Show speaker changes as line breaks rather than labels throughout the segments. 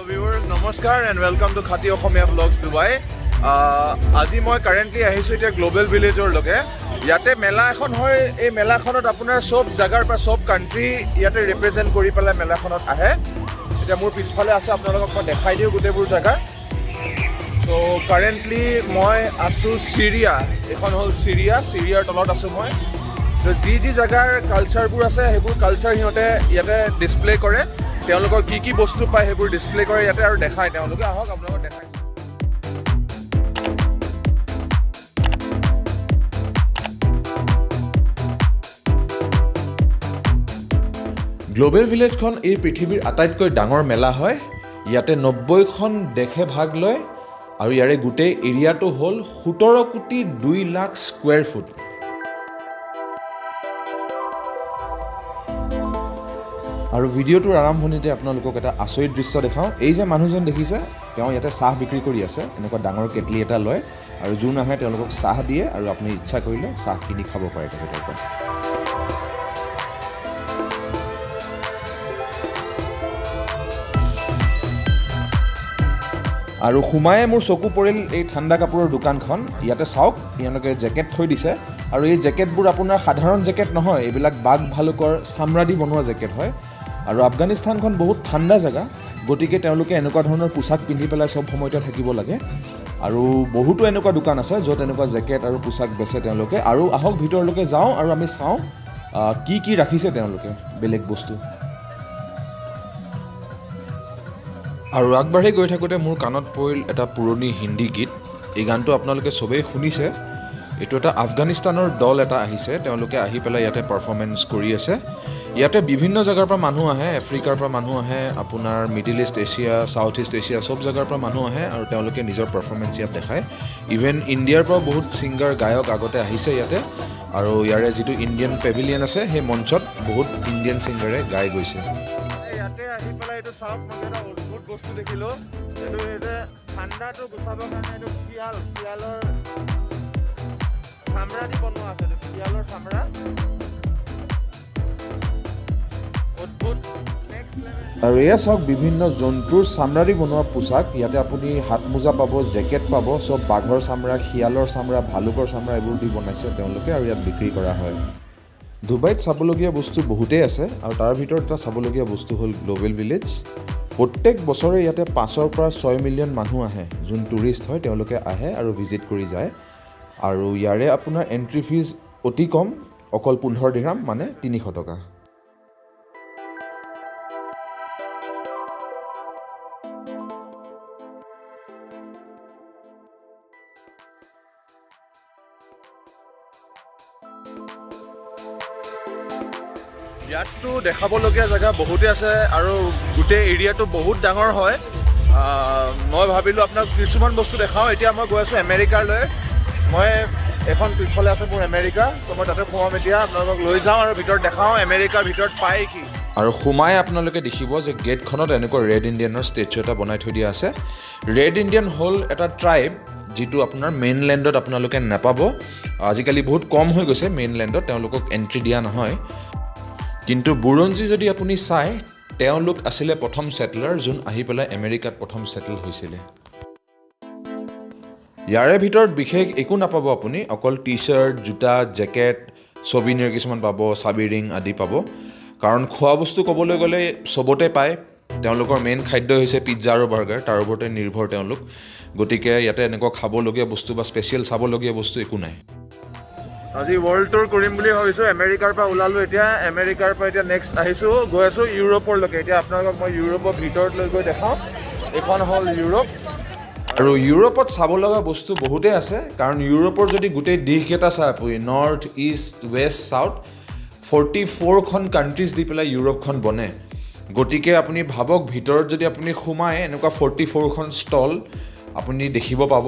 viewers, নমস্কাৰ and welcome to Khati Okhomia Vlogs Dubai. আজি মই কাৰেণ্টলি আহিছোঁ এতিয়া গ্লোবেল ভিলেজৰ লগে। ইয়াতে মেলা এখন হয়, এই মেলাখনত আপোনাৰ সব জাগাৰ পৰা সব কাণ্ট্ৰি ইয়াতে ৰিপ্ৰেজেণ্ট কৰি পেলাই মেলাখনত আহে। এতিয়া মোৰ পিছফালে আছে, আপোনালোকক মই দেখাই দিওঁ গোটেইবোৰ জাগা। তো কাৰেণ্টলি মই আছোঁ চিৰিয়া, এখন হ'ল চিৰিয়াৰ তলত আছোঁ মই। তো যি জাগাৰ কালচাৰবোৰ আছে সেইবোৰ কালচাৰ সিহঁতে ইয়াতে ডিছপ্লে কৰে। তেওঁলোকৰ কি বস্তু পায় সেইবোৰ ডিছপ্লে কৰে ইয়াতে আৰু দেখায় তেওঁলোকে। আহক আপোনালোকক দেখাই। গ্লোবেল ভিলেজখন এই পৃথিৱীৰ আটাইতকৈ ডাঙৰ মেলা হয়। ইয়াতে 90খন দেশে ভাগ লয় আৰু ইয়াৰে গোটেই এৰিয়াটো হ'ল 17,02,00,000 স্কুৱেৰ ফুট। আৰু ভিডিঅ'টোৰ আৰম্ভণিতে আপোনালোকক এটা আচৰিত দৃশ্য দেখাওঁ। এই যে মানুহজন দেখিছে, তেওঁ ইয়াতে চাহ বিক্ৰী কৰি আছে। এনেকুৱা ডাঙৰ কেটলি এটা লয় আৰু যোন আহে তেওঁলোকক চাহ দিয়ে আৰু আপুনি ইচ্ছা কৰিলে চাহ কিনি খাব পাৰে তেখেতৰ পৰা। আৰু সোমায়ে মোৰ চকু পৰিল এই ঠাণ্ডা কাপোৰৰ দোকানখন। ইয়াতে চাওক, তেওঁলোকে জেকেট থৈ দিছে আৰু এই জেকেটবোৰ আপোনাৰ সাধাৰণ জেকেট নহয়, এইবিলাক বাঘ ভালুকৰ চামৰা দি বনোৱা জেকেট হয়। আৰু আফগানিস্তানখন বহুত ঠাণ্ডা জেগা, গতিকে তেওঁলোকে এনেকুৱা ধৰণৰ পোছাক পিন্ধি পেলাই চব সময়তে থাকিব লাগে। আৰু বহুতো এনেকুৱা দোকান আছে য'ত এনেকুৱা জেকেট আৰু পোছাক বেচে তেওঁলোকে। আৰু আহক ভিতৰলৈকে যাওঁ আৰু আমি চাওঁ কি ৰাখিছে তেওঁলোকে বেলেগ বস্তু। আৰু আগবাঢ়ি গৈ থাকোঁতে মোৰ কাণত পৰিল এটা পুৰণি হিন্দী গীত। এই গানটো আপোনালোকে চবেই শুনিছে। এইটো এটা আফগানিস্তানৰ দল এটা আহিছে, তেওঁলোকে আহি পেলাই ইয়াতে পাৰফৰ্মেঞ্চ কৰি আছে। ইয়াতে বিভিন্ন জেগাৰ পৰা মানুহ আহে, আফ্ৰিকাৰ পৰা মানুহ আহে, আপোনাৰ middle east Asia, south east Asia চব জেগাৰ পৰা মানুহ আহে আৰু তেওঁলোকে নিজৰ পাৰফৰ্মেঞ্চ ইয়াত দেখায়। ইভেন ইণ্ডিয়াৰ পৰাও বহুত ছিংগাৰ গায়ক আগতে আহিছে ইয়াতে। আৰু ইয়াৰে যিটো ইণ্ডিয়ান পেভিলিয়ন আছে সেই মঞ্চত বহুত ইণ্ডিয়ান ছিংগাৰে গাই গৈছে। ইয়াতে আহি পেলাই এইটো চাওক, মই এটা অদ্ভুত বস্তু দেখিলোঁ। এইটো ঠাণ্ডাটো গুচাবৰ কাৰণে এইটো শিয়ালৰ চামৰা দি বনোৱা আছে। শিয়ালৰ চামৰা আৰু এয়া চাওক, বিভিন্ন জন্তুৰ চামৰা দি বনোৱা পোছাক। ইয়াতে আপুনি হাত মোজা পাব, জেকেট পাব, চব বাঘৰ চামৰা, শিয়ালৰ চামৰা, ভালুকৰ চামৰা এইবোৰ দি বনাইছে তেওঁলোকে আৰু ইয়াত বিক্ৰী কৰা হয়। ডুবাইত চাবলগীয়া বস্তু বহুতেই আছে আৰু তাৰ ভিতৰত এটা চাবলগীয়া বস্তু হ'ল গ্লোবেল ভিলেজ। প্ৰত্যেক বছৰে ইয়াতে 5 পৰা 6 মিলিয়ন মানুহ আহে, যোন টুৰিষ্ট হয় তেওঁলোকে আহে আৰু ভিজিট কৰি যায়। আৰু ইয়াৰে আপোনাৰ এণ্ট্ৰি ফিজ অতি কম, অকল 15 দিৰহাম মানে 300 টকা। ইয়াততো দেখাবলগীয়া জেগা বহুতেই আছে আৰু গোটেই এৰিয়াটো বহুত ডাঙৰ হয়। মই ভাবিলোঁ আপোনাক কিছুমান বস্তু দেখাওঁ। এতিয়া মই গৈ আছোঁ আমেৰিকালৈ। মই এখন পিছফালে আছে মোৰ আমেৰিকা, তো মই তাতে সোমাম এতিয়া, আপোনালোকক লৈ যাওঁ আৰু ভিতৰত দেখাওঁ আমেৰিকাৰ ভিতৰত পায় কি। আৰু সোমাই আপোনালোকে দেখিব যে গেটখনত এনেকুৱা ৰেড ইণ্ডিয়ানৰ ষ্টেচু এটা বনাই থৈ দিয়া আছে। ৰেড ইণ্ডিয়ান হ'ল এটা ট্ৰাইব যিটো আপোনাৰ মেইনলেণ্ডত আপোনালোকে নাপাব। আজিকালি বহুত কম হৈ গৈছে মেইনলেণ্ডত, তেওঁলোকক এণ্ট্ৰি দিয়া নহয়। কিন্তু বুৰঞ্জী যদি আপুনি চায়, তেওঁলোক আছিলে প্ৰথম ছেটলাৰ যোন আহি পেলাই আমেৰিকাত প্ৰথম ছেটেল হৈছিলে। ইয়াৰে ভিতৰত বিশেষ একো নাপাব আপুনি, অকল টি চাৰ্ট, জোতা, জেকেট, ছবিনিয়ৰ কিছুমান পাব, চাবি ৰিং আদি পাব। কাৰণ খোৱা বস্তু ক'বলৈ গ'লে চবতে পায়। তেওঁলোকৰ মেইন খাদ্য হৈছে পিজ্জা আৰু বাৰ্গাৰ, তাৰ ওপৰতে নিৰ্ভৰ তেওঁলোক। গতিকে ইয়াতে এনেকুৱা খাবলগীয়া বস্তু বা স্পেচিয়েল চাবলগীয়া বস্তু একো নাই। আজি ৱৰ্ল্ড টুৰ কৰিম বুলি ভাবিছোঁ। আমেৰিকাৰ পৰা ওলালোঁ এতিয়া, আমেৰিকাৰ পৰা এতিয়া নেক্সট গৈ আছোঁ ইউৰোপৰলৈকে। এতিয়া আপোনালোকক মই ইউৰোপৰ ভিতৰত লৈ গৈ দেখাওঁ। এইখন হ'ল ইউৰোপ। আৰু ইউৰোপত চাব লগা বস্তু বহুতেই আছে, কাৰণ ইউৰোপৰ যদি গোটেই দেশকেইটা চাই আপুনি, নৰ্থ, ইষ্ট, ৱেষ্ট, ছাউথ, 44খন কাণ্ট্ৰিজ দি পেলাই ইউৰোপখন বনে। গতিকে আপুনি ভাবক, ভিতৰত যদি আপুনি সোমায় এনেকুৱা 44খন ষ্টল আপুনি দেখিব পাব,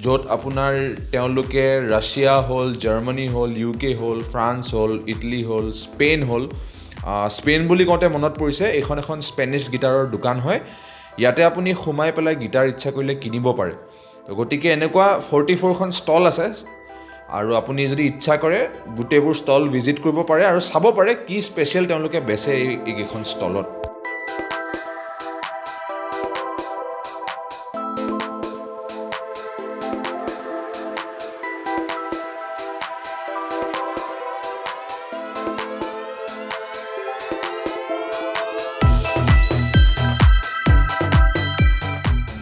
য'ত আপোনাৰ তেওঁলোকে ৰাছিয়া হ'ল, জাৰ্মানী হ'ল, UK হ'ল, ফ্ৰান্স হ'ল, ইটালী হ'ল, স্পেইন হ'ল। স্পেইন বুলি কওঁতে মনত পৰিছে, এইখন এখন স্পেনিছ গীটাৰৰ দোকান হয়। ইয়াতে আপুনি সোমাই পেলাই গীটাৰ ইচ্ছা কৰিলে কিনিব পাৰে। গতিকে এনেকুৱা 44খন ষ্টল আছে আৰু আপুনি যদি ইচ্ছা কৰে গোটেইবোৰ ষ্টল ভিজিট কৰিব পাৰে আৰু চাব পাৰে কি স্পেচিয়েল তেওঁলোকে বেচে এইকেইখন ষ্টলত।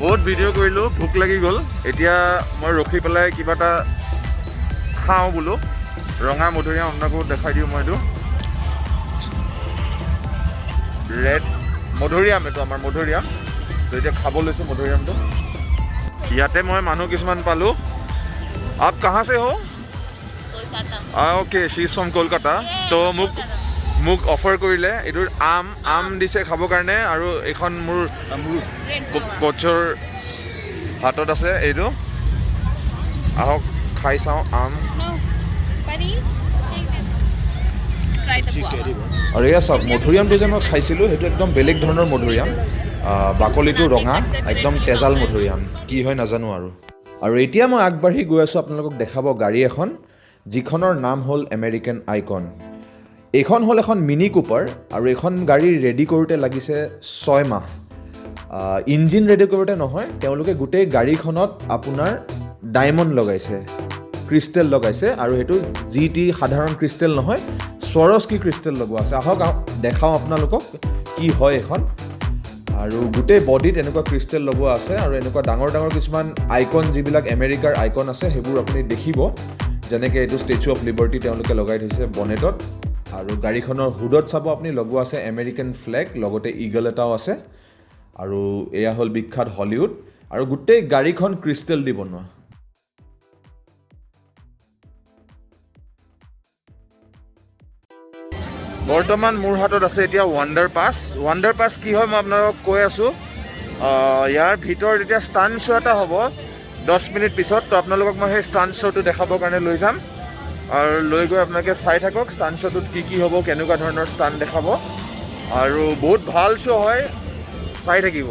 বহুত ভিডিঅ' কৰিলোঁ, ভোক লাগি গ'ল। এতিয়া মই ৰখি পেলাই কিবা এটা খাওঁ বোলো। ৰঙা মধুৰিআম আপোনাকো দেখাই দিওঁ মই এইটো। ৰেড মধুৰিআম, এইটো আমাৰ মধুৰিআম। তো এতিয়া খাব লৈছোঁ মধুৰিআমটো। ইয়াতে মই মানুহ কিছুমান পালোঁ। আপ কাহা সে হো? Okay, she is from Kolkata. তো মোক অফাৰ কৰিলে এইটোৰ আম দিছে খাবৰ কাৰণে, আৰু এইখন মোৰ কোচৰ হাতত আছে এইটো। আহক খাই চাওঁ আম। আৰু এয়া চাওক, মধুৰিআমটো যে মই খাইছিলোঁ সেইটো একদম বেলেগ ধৰণৰ মধুৰিআম। বাকলিটো ৰঙা, একদম তেজাল মধুৰিআম। কি হয় নাজানো আৰু এতিয়া মই আগবাঢ়ি গৈ আছোঁ আপোনালোকক দেখাব গাড়ী এখন, যিখনৰ নাম হ'ল আমেৰিকান আইকন। এইখন হ'ল এখন মিনি কুপাৰ, আৰু এইখন গাড়ী ৰেডি কৰোঁতে লাগিছে 6 মাহ। ইঞ্জিন ৰেডি কৰোঁতে নহয়, তেওঁলোকে গোটেই গাড়ীখনত আপোনাৰ ডায়মণ্ড লগাইছে, ক্ৰিষ্টেল লগাইছে, আৰু সেইটো যি টি সাধাৰণ ক্ৰিষ্টেল নহয়, স্বৰস্কি ক্ৰিষ্টেল লগোৱা আছে। আহক দেখাওঁ আপোনালোকক কি হয় এইখন। আৰু গোটেই বডিত এনেকুৱা ক্ৰিষ্টেল লগোৱা আছে, আৰু এনেকুৱা ডাঙৰ ডাঙৰ কিছুমান আইকন, যিবিলাক আমেৰিকাৰ আইকন আছে সেইবোৰ আপুনি দেখিব। যেনেকৈ এইটো ষ্টেচু অফ লিবাৰ্টি তেওঁলোকে লগাই থৈছে বনেটত, আৰু গাড়ীখনৰ হুডত চাব আপুনি লগোৱা আছে আমেৰিকান ফ্লেগ, লগতে ইগল এটাও আছে। আৰু এয়া হ'ল বিখ্যাত হলিউড, আৰু গোটেই গাড়ীখন ক্ৰিষ্টেল দি বনোৱা। বৰ্তমান মোৰ হাতত আছে এতিয়া ৱাণ্ডাৰ পাছ। ৱাণ্ডাৰ পাছ কি হয় মই আপোনালোকক কৈ আছোঁ। ইয়াৰ ভিতৰত এতিয়া ষ্টাণ্ট শ্ব' এটা হ'ব 10 মিনিট পিছত। তো আপোনালোকক মই সেই ষ্টাণ্ট শ্ব'টো দেখাবৰ কাৰণে লৈ যাম, আৰু লৈ গৈ আপোনালোকে চাই থাকক ষ্টাণ্ট শ্ব'টোত কি হ'ব, কেনেকুৱা ধৰণৰ ষ্টাণ্ট দেখাব। আৰু বহুত ভাল শ্ব' হয়, চাই থাকিব।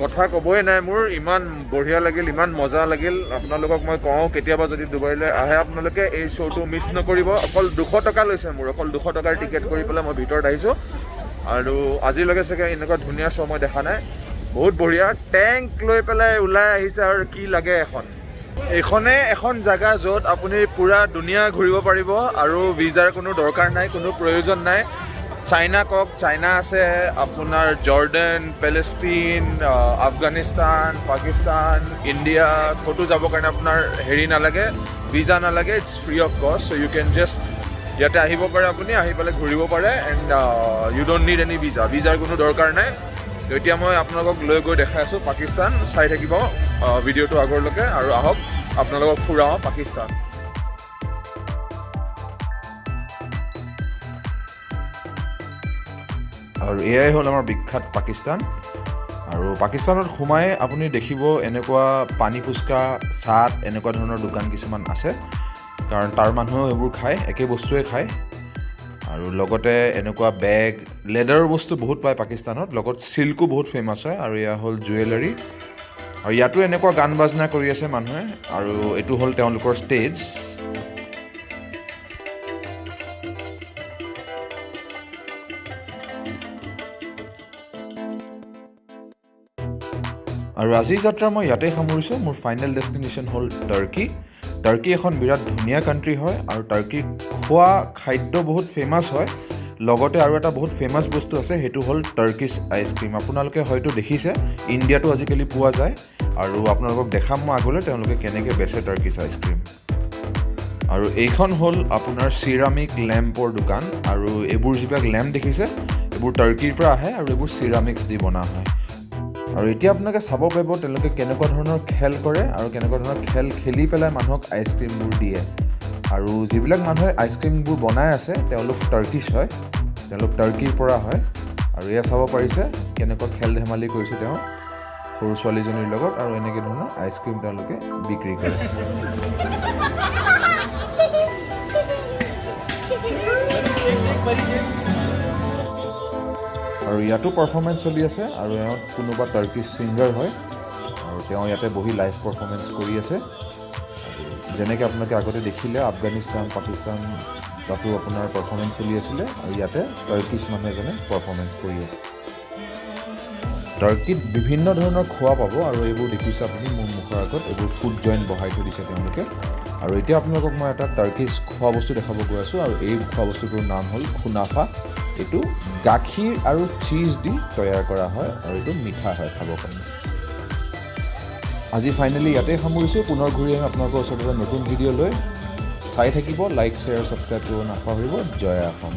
কথা ক'বই নাই মোৰ, ইমান বঢ়িয়া লাগিল, ইমান মজা লাগিল। আপোনালোকক মই কওঁ কেতিয়াবা যদি ডুবাইলৈ আহে আপোনালোকে এই শ্ব'টো মিছ নকৰিব। অকল 200 টকা লৈছে মোৰ, অকল 200 টকাৰ টিকেট কৰি পেলাই মই ভিতৰত আহিছোঁ। আৰু আজিলৈকে চাগে এনেকুৱা ধুনীয়া শ্ব' মই দেখা নাই, বহুত বঢ়িয়া। টেংক লৈ পেলাই ওলাই আহিছে আৰু কি লাগে এখন। এইখনে এখন জেগা য'ত আপুনি পূৰা দুনিয়া ঘূৰিব পাৰিব আৰু ভিজাৰ কোনো দৰকাৰ নাই, কোনো প্ৰয়োজন নাই। চাইনা কওক, চাইনা আছে, আপোনাৰ জৰ্ডান, পেলেষ্টিন, আফগানিস্তান, পাকিস্তান, ইণ্ডিয়া, ক'তো যাবৰ কাৰণে আপোনাৰ হেৰি নালাগে, ভিজা নালাগে, ইটছ ফ্ৰী অফ কষ্ট। চ' ইউ কেন জাষ্ট ইয়াতে আহিব পাৰে, আপুনি আহি পেলাই ঘূৰিব পাৰে and you don't need any visa, ভিজাৰ কোনো দৰকাৰ নাই। তো এতিয়া মই আপোনালোকক লৈ গৈ দেখাই আছোঁ পাকিস্তান। চাই থাকিব ভিডিঅ'টো আগৰলৈকে আৰু আহক আপোনালোকক ফুৰাওঁ পাকিস্তান। আৰু এয়াই হ'ল আমাৰ বিখ্যাত পাকিস্তান। আৰু পাকিস্তানত সোমাই আপুনি দেখিব এনেকুৱা পানী ফুচকা, চাট এনেকুৱা ধৰণৰ দোকান কিছুমান আছে, কাৰণ তাৰ মানুহেও এইবোৰ খায়, একে বস্তুৱে খায়। আৰু লগতে এনেকুৱা বেগ, লেডাৰৰ বস্তু বহুত পায় পাকিস্তানত, লগত চিল্কো বহুত ফেমাছ হয়। আৰু এয়া হ'ল জুৱেলাৰী। আৰু ইয়াতো এনেকুৱা গান বাজনা কৰি আছে মানুহে, আৰু এইটো হ'ল তেওঁলোকৰ ষ্টেজ। আৰু আজিৰ যাত্ৰা মই ইয়াতেই সামৰিছোঁ। মোৰ ফাইনেল ডেষ্টিনেশ্যন হ'ল টাৰ্কি। টাৰ্কি এখন বিৰাট ধুনীয়া কাণ্ট্ৰি হয় আৰু টাৰ্কিত খোৱা খাদ্য বহুত ফেমাছ হয়। লগতে আৰু এটা বহুত ফেমাছ বস্তু আছে, সেইটো হ'ল টাৰ্কিছ আইচক্ৰীম। আপোনালোকে হয়তো দেখিছে, ইণ্ডিয়াতো আজিকালি পোৱা যায়। আৰু আপোনালোকক দেখাম মই আগলৈ তেওঁলোকে কেনেকৈ বেচে টাৰ্কিছ আইচক্ৰীম। আৰু এইখন হ'ল আপোনাৰ চিৰামিক লেম্পৰ দোকান। আৰু এইবোৰ যিবিলাক লেম্প দেখিছে, এইবোৰ টাৰ্কিৰ পৰা আহে আৰু এইবোৰ চিৰামিক্স দি বনোৱা হয়। আৰু এতিয়া আপোনালোকে চাব পাৰিব তেওঁলোকে কেনেকুৱা ধৰণৰ খেল কৰে আৰু কেনেকুৱা ধৰণৰ খেল খেলি পেলাই মানুহক আইচক্ৰীমবোৰ দিয়ে। আৰু যিবিলাক মানুহে আইচক্ৰীমবোৰ বনাই আছে তেওঁলোক টাৰ্কিছ হয়, তেওঁলোক টাৰ্কিৰ পৰা হয়। আৰু এয়া চাব পাৰিছে কেনেকুৱা খেল ধেমালি কৰিছে তেওঁ সৰু ছোৱালীজনীৰ লগত, আৰু এনেকৈ ধৰণৰ আইচক্ৰীম তেওঁলোকে বিক্ৰী কৰে। আৰু ইয়াতো পাৰফৰ্মেঞ্চ চলি আছে, আৰু এওঁ কোনোবা টাৰ্কিছ ছিংগাৰ হয় আৰু তেওঁ ইয়াতে বহি লাইভ পাৰফৰ্মেঞ্চ কৰি আছে। আৰু যেনেকৈ আপোনালোকে আগতে দেখিলে আফগানিস্তান, পাকিস্তান তাতো আপোনাৰ পাৰফৰ্মেঞ্চ চলি আছিলে, আৰু ইয়াতে টাৰ্কিছ মানুহ এজনে পাৰফৰ্মেঞ্চ কৰি আছে। টাৰ্কিত বিভিন্ন ধৰণৰ খোৱা পাব, আৰু এইবোৰ দেখিছে আপুনি মোৰ মুখৰ আগত, এইবোৰ ফুড জইণ্ট বহাই থৈ দিছে তেওঁলোকে। আৰু এতিয়া আপোনালোকক মই এটা টাৰ্কিছ খোৱা বস্তু দেখাব গৈ আছোঁ, আৰু এই খোৱা বস্তুটোৰ নাম হ'ল খুনাফা। এইটো গাখীৰ আৰু চীজ দি তৈয়াৰ কৰা হয়, আৰু এইটো মিঠা হয় খাবৰ কাৰণে। আজি ফাইনেলি ইয়াতে সামৰিছোঁ। পুনৰ ঘূৰি আহিম আপোনালোকৰ ওচৰত এটা নতুন ভিডিঅ' লৈ। চাই থাকিব, লাইক, শ্বেয়াৰ, ছাবস্ক্ৰাইব কৰিব নাপাহৰিব। জয় অসম।